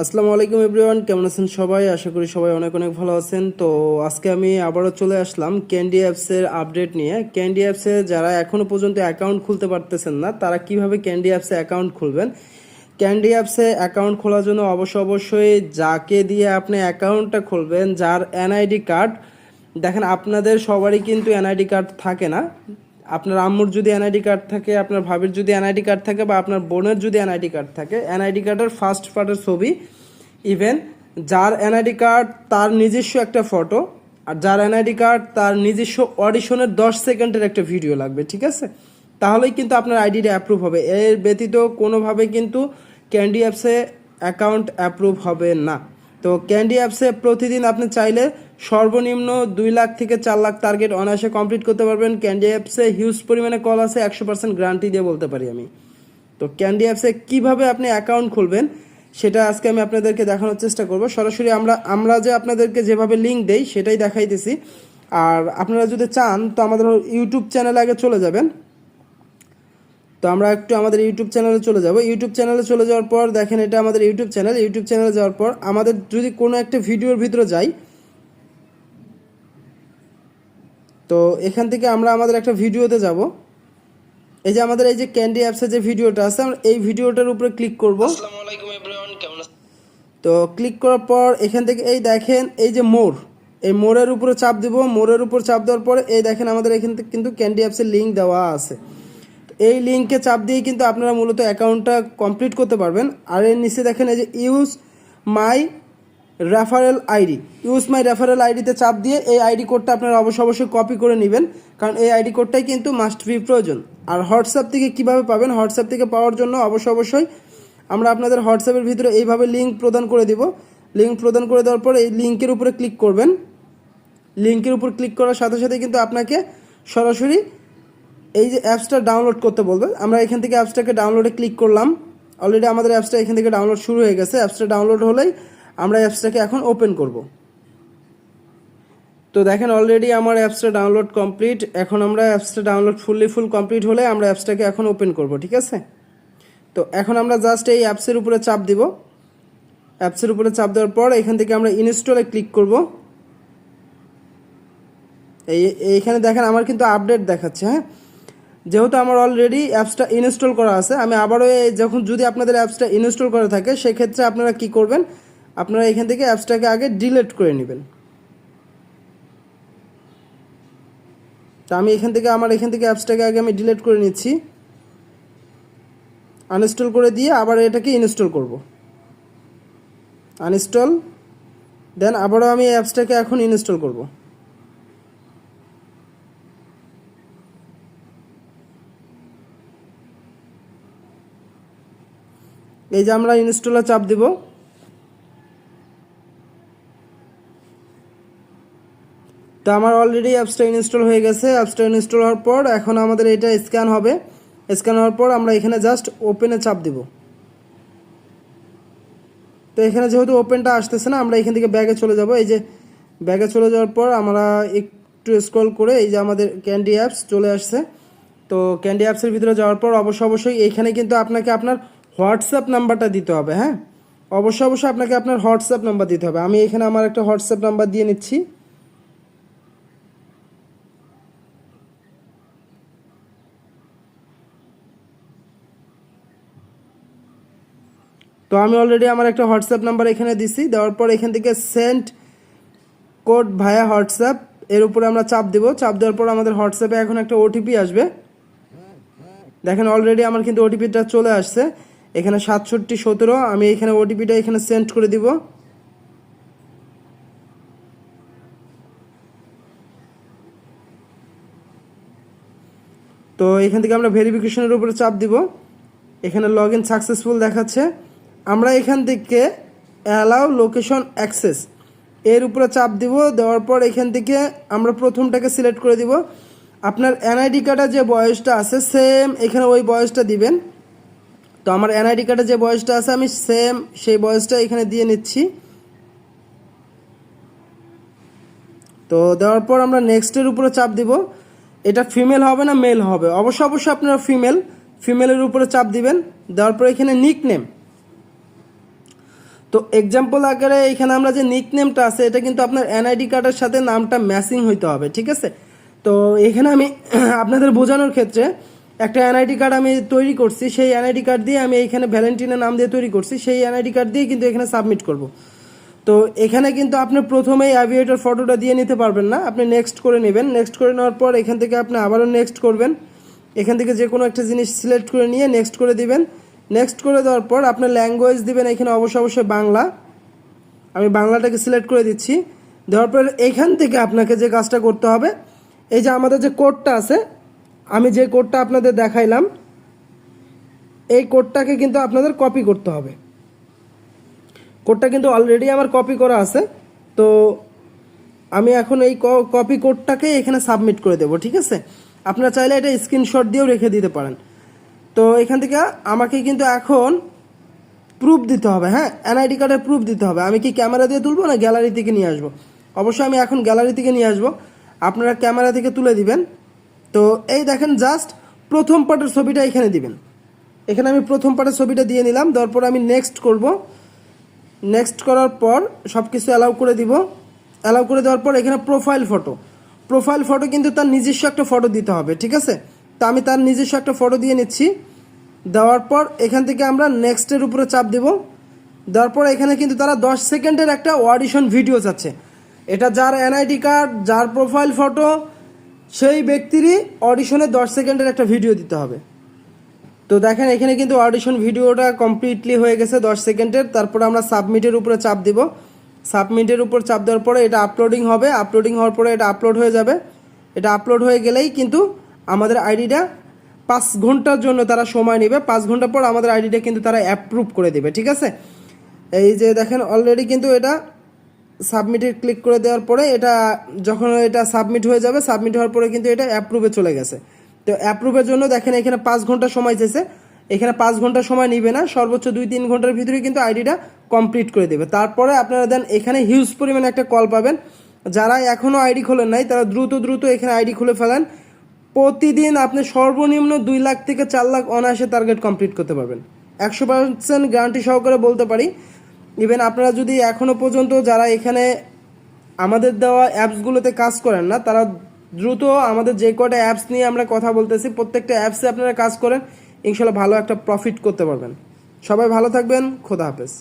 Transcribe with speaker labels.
Speaker 1: আসসালামু আলাইকুম এভরিওয়ান, কেমন আছেন সবাই? আশা করি সবাই অনেক অনেক ভালো আছেন। তো আজকে আমি আবারও চলে আসলাম ক্যান্ডি অ্যাপসের আপডেট নিয়ে। ক্যান্ডি অ্যাপসে যারা এখনও পর্যন্ত অ্যাকাউন্ট খুলতে পারতেছেন না, তারা কিভাবে ক্যান্ডি অ্যাপসে অ্যাকাউন্ট খুলবেন। ক্যান্ডি অ্যাপসে অ্যাকাউন্ট খোলার জন্য অবশ্যই যাকে দিয়ে আপনি অ্যাকাউন্টটা খুলবেন, যার এনআইডি কার্ড, দেখেন আপনাদের সবারই কিন্তু এনআইডি কার্ড থাকে না। আপনার আম্মুর যদি এনআইডি কার্ড থাকে, আপনার ভাবির যদি এনআইডি কার্ড থাকে, বা আপনার বোনের যদি এনআইডি কার্ড থাকে, এনআইডি কার্ডের ফার্স্ট পার্টের ছবি, ইভেন যার এনআইডি কার্ড তার নিজস্ব একটা ফটো, আর যার এনআইডি কার্ড তার নিজস্ব অডিশনের 10 সেকেন্ডের একটা ভিডিও লাগবে, ঠিক আছে? তাহলেই কিন্তু আপনার আইডিটা অ্যাপ্রুভ হবে। এর ব্যতীত কোনোভাবে কিন্তু ক্যান্ডি অ্যাপসে অ্যাকাউন্ট অ্যাপ্রুভ হবে না। তো ক্যান্ডি অ্যাপসে প্রতিদিন আপনি চাইলে সর্বনিম্ন 2 লাখ থেকে 4 লাখ টার্গেট অনায়াসে কমপ্লিট করতে পারবেন। ক্যান্ডি অ্যাপসে হিউজ পরিমাণে কল আছে, 100% গ্যারান্টি দিয়ে বলতে পারি আমি। তো ক্যান্ডি অ্যাপসে কীভাবে আপনি অ্যাকাউন্ট খুলবেন সেটা আজকে আমি আপনাদেরকে দেখানোর চেষ্টা করব। সরাসরি আমরা যে আপনাদেরকে যেভাবে লিঙ্ক দেই সেটাই দেখাইতেছি। আর আপনারা যদি চান তো আমাদের ইউটিউব চ্যানেলে আগে চলে যাবেন। তো আমরা একটু আমাদের ইউটিউব চ্যানেলে চলে যাব। ইউটিউব চ্যানেলে চলে যাওয়ার পর দেখেন, এটা আমাদের ইউটিউব চ্যানেল। ইউটিউব চ্যানেলে যাওয়ার পর আমাদের যদি কোনো একটা ভিডিওর ভিতরে যাই, তো এখান থেকে আমরা আমাদের একটা ভিডিওতে যাব। এই যে আমাদের এই যে ক্যান্ডি অ্যাপসে যে ভিডিওটা আছে, আমরা এই ভিডিওটার উপরে ক্লিক করব। আসসালামু আলাইকুম এভরিওয়ান, কেমন আছেন? তো ক্লিক করার পর এখান থেকে এই দেখেন এই যে মোর, এই মোরের উপরে চাপ দিব। মোরের উপর চাপ দেওয়ার পরে এই দেখেন আমাদের এখান থেকে কিন্তু ক্যান্ডি অ্যাপসের লিঙ্ক দেওয়া আছে। এই লিঙ্কে চাপ দিয়েই কিন্তু আপনারা মূলত অ্যাকাউন্টটা কমপ্লিট করতে পারবেন। আর এর নিচে দেখেন এই যে use my referral ID, use my referral আইডিতে চাপ দিয়ে এই আইডি কোডটা আপনারা অবশ্যই কপি করে নেবেন, কারণ এই আইডি কোডটাই কিন্তু মাস্ট বি প্রয়োজন। আর হোয়াটসঅ্যাপ থেকে কীভাবে পাবেন, হোয়াটসঅ্যাপ থেকে পাওয়ার জন্য অবশ্যই আমরা আপনাদের হোয়াটসঅ্যাপের ভিতরে এইভাবে লিঙ্ক প্রদান করে দিব। লিঙ্ক প্রদান করে দেওয়ার পর এই লিঙ্কের উপরে ক্লিক করবেন। লিঙ্কের উপর ক্লিক করার সাথে সাথে কিন্তু আপনাকে সরাসরি এই যে অ্যাপসটা ডাউনলোড করতে বলবে। আমরা এখান থেকে অ্যাপসটাকে ডাউনলোডে ক্লিক করলাম। অলরেডি আমাদের অ্যাপসটা এখান থেকে ডাউনলোড শুরু হয়ে গেছে। অ্যাপসটা ডাউনলোড হলেই আমরা অ্যাপসটাকে এখন ওপেন করব। তো দেখেন অলরেডি আমার অ্যাপসটা ডাউনলোড কমপ্লিট। এখন আমরা অ্যাপসটা ডাউনলোড ফুল কমপ্লিট হলে আমরা অ্যাপসটাকে এখন ওপেন করব, ঠিক আছে? তো এখন আমরা জাস্ট এই অ্যাপসের উপরে চাপ দিব। অ্যাপসের উপরে চাপ দেওয়ার পর এখান থেকে আমরা ইনস্টলে ক্লিক করব। এইখানে দেখেন আমার কিন্তু আপডেট দেখাচ্ছে। হ্যাঁ, যেহেতু আমার অলরেডি অ্যাপসটা ইনস্টল করা আছে, আমি আবারও যখন যদি আপনাদের অ্যাপসটা ইনস্টল করা থাকে সেক্ষেত্রে আপনারা কি করবেন, আপনারা এখান থেকে অ্যাপসটাকে আগে ডিলিট করে নেবেন। তো আমি এখান থেকে অ্যাপসটাকে আগে আমি ডিলিট করে নিচ্ছি, আনইনস্টল করে দিয়ে আবার এটাকে ইনস্টল করব। আনইনস্টল, দেন আবারও আমি এই অ্যাপসটাকে এখন ইনস্টল করব। এই যে আমরা ইনস্টলে চাপ দিব। তো আমার অলরেডি অ্যাপসটা ইনস্টল হয়ে গেছে। অ্যাপসটা ইনস্টল হওয়ার পর এখন আমাদের এটা স্ক্যান হবে। স্ক্যান হওয়ার পর আমরা এখানে জাস্ট ওপেনে চাপ দিব। তো এখানে যেহেতু ওপেনটা আসতেছে না, আমরা এখান থেকে ব্যাগে চলে যাব। এই যে ব্যাগে চলে যাওয়ার পর আমরা একটু স্ক্রল করে এই যে আমাদের ক্যান্ডি অ্যাপস চলে আসছে। তো ক্যান্ডি অ্যাপসের ভিতরে যাওয়ার পর অবশ্যই এখানে কিন্তু আপনাকে আপনার হোয়াটসঅ্যাপ নাম্বারটা দিতে হবে। হ্যাঁ, অবশ্যই আপনাকে আপনার হোয়াটসঅ্যাপ নাম্বার দিতে হবে। আমি এখানে আমার একটা হোয়াটসঅ্যাপ নাম্বার দিয়ে নিচ্ছি। তো আমি অলরেডি আমার একটা হোয়াটসঅ্যাপ নাম্বার এখানে দিছি। দেওয়ার পর এখান থেকে সেন্ড কোড ভায়া হোয়াটসঅ্যাপ এর উপরে আমরা চাপ দেব। চাপ দেওয়ার পর আমাদের হোয়াটসঅ্যাপে এখন একটা ওটিপি আসবে। দেখেন অলরেডি আমার কিন্তু ওটিপিটা চলে আসছে এখানে 6717। আমি এখানে ওটিপিটা এখানে সেন্ড করে দিব। তো এখান থেকে আমরা ভেরিফিকেশনের উপরে চাপ দিব। এখানে লগ ইন সাকসেসফুল দেখাচ্ছে। আমরা এখান থেকে অ্যালাউ লোকেশন অ্যাক্সেস এর উপরে চাপ দিব। দেওয়ার পর এখান থেকে আমরা প্রথমটাকে সিলেক্ট করে দিব। আপনার এনআইডি কার্ডে যে বয়সটা আছে সেম এখানে ওই বয়সটা দিবেন। তো আমার এনআইডি কার্ডে যে বয়সটা আছে আমি সেম সেই বয়সটা এখানে দিয়ে নিচ্ছি। তো দেওয়ার পর আমরা নেক্সটের উপরে চাপ দিব। এটা ফিমেল হবে না মেল হবে, অবশ্যই আপনারা ফিমেলের উপরে চাপ দিবেন। দেওয়ার পর এখানে নিক নেম। তো এক্সাম্পল আকারে এখানে আমরা যে নিক নেমটা আছে এটা কিন্তু আপনার এনআইডি কার্ডের সাথে নামটা ম্যাচিং হইতে হবে, ঠিক আছে। তো এখানে আমি আপনাদের বোঝানোর ক্ষেত্রে একটা এনআইডি কার্ড আমি তৈরি করছি, সেই এনআইডি কার্ড দিয়ে আমি এখানে ভ্যালেন্টিনা নাম দিয়ে তৈরি করছি, সেই এনআইডি কার্ড দিয়ে কিন্তু এখানে সাবমিট করব। তো এখানে কিন্তু আপনি প্রথমেই অ্যাভিয়েটর ফটোটা দিয়ে নিতে পারবেন না, আপনি নেক্সট করে নেবেন। নেক্সট করে নেওয়ার পর এখান থেকে আপনি আবারও নেক্সট করবেন, এখান থেকে যে কোনো একটা জিনিস সিলেক্ট করে নিয়ে নেক্সট করে দিবেন। নেক্সট করে দেওয়ার পর আপনার ল্যাঙ্গুয়েজ দিবেন এখানে অবশ্যই বাংলা, আমি বাংলাটাকে সিলেক্ট করে দিচ্ছি। দেওয়ার পর এখান থেকে আপনাকে যে কাজটা করতে হবে, এই যে আমাদের যে কোডটা আছে, আমি যে কোডটা আপনাদের দেখাইলাম এই কোডটাকে কিন্তু আপনাদের কপি করতে হবে। কোডটা কিন্তু অলরেডি আমার কপি করা আছে, তো আমি এখন এই কপি কোডটাকে এখানে সাবমিট করে দেব, ঠিক আছে। আপনারা চাইলে এটা স্ক্রিনশট দিয়েও রেখে দিতে পারেন। তো এখান থেকে আমাকে কিন্তু এখন প্রুফ দিতে হবে, হ্যাঁ, এনআইডি কার্ডের প্রুফ দিতে হবে। আমি কি ক্যামেরা দিয়ে তুলবো না গ্যালারি থেকে নিয়ে আসবো? অবশ্যই আমি এখন গ্যালারি থেকে নিয়ে আসবো, আপনারা ক্যামেরা থেকে তুলে দিবেন। তো এই দেখেন জাস্ট প্রথম পার্টের ছবিটা এখানে দিবেন। এখানে আমি প্রথম পার্টের ছবিটা দিয়ে নিলাম, দেওয়ার পর আমি নেক্সট করব। নেক্সট করার পর সব কিছু অ্যালাউ করে দিব। অ্যালাউ করে দেওয়ার পর এখানে প্রোফাইল ফটো কিন্তু তার নিজস্ব একটা ফটো দিতে হবে, ঠিক আছে। তো আমি তার নিজস্ব একটা ফটো দিয়ে নিচ্ছি। দেওয়ার পর এখান থেকে আমরা নেক্সটের উপরে চাপ দেব। দেওয়ার পর এখানে কিন্তু তারা 10 সেকেন্ডের একটা অডিশন ভিডিও চাচ্ছে। এটা যার এনআইডি কার্ড, যার প্রোফাইল ফটো, সেই ব্যক্তিরই অডিশনে 10 সেকেন্ডের একটা ভিডিও দিতে হবে। তো দেখেন এখানে কিন্তু অডিশন ভিডিওটা কমপ্লিটলি হয়ে গেছে 10 সেকেন্ডের। তারপর আমরা সাবমিটের উপরে চাপ দিব। সাবমিটের উপর চাপ দেওয়ার পরে এটা আপলোডিং হবে। আপলোডিং হওয়ার পরে এটা আপলোড হয়ে যাবে। এটা আপলোড হয়ে গেলেই কিন্তু আমাদের আইডিটা 5 ঘন্টার জন্য তারা সময় নেবে। 5 ঘন্টা পর আমাদের আইডিটা কিন্তু তারা অ্যাপ্রুভ করে দেবে, ঠিক আছে। এই যে দেখেন অলরেডি কিন্তু এটা সাবমিটে ক্লিক করে দেওয়ার পরে এটা যখন এটা সাবমিট হয়ে যাবে, সাবমিট হওয়ার পরে কিন্তু এটা অ্যাপ্রুভে চলে গেছে। তো অ্যাপ্রুভের জন্য দেখেন এখানে 5 ঘন্টা সময় চেয়েছে। এখানে 5 ঘন্টা সময় নিবে না, সর্বোচ্চ 2-3 ঘন্টার ভিতরে কিন্তু আইডিটা কমপ্লিট করে দেবে। তারপরে আপনারা দেন এখানে হিউজ পরিমাণে একটা কল পাবেন। যারা এখনও আইডি খোলেন নাই তারা দ্রুত এখানে আইডি খুলে ফেলেন। প্রতিদিন আপনি সর্বনিম্ন 2 লাখ থেকে 4 লাখ অনায়াসে টার্গেট কমপ্লিট করতে পারবেন। 100% গ্যারান্টি সহকারে বলতে পারি। ইভেন আপনারা যদি এখনও পর্যন্ত যারা এখানে আমাদের দেওয়া অ্যাপসগুলোতে কাজ করেন না, তারা দ্রুত আমাদের যে কটা অ্যাপস নিয়ে আমরা কথা বলতেছি প্রত্যেকটা অ্যাপসে আপনারা কাজ করেন, ইনশাল্লাহ ভালো একটা প্রফিট করতে পারবেন। সবাই ভালো থাকবেন, খোদা হাফেজ।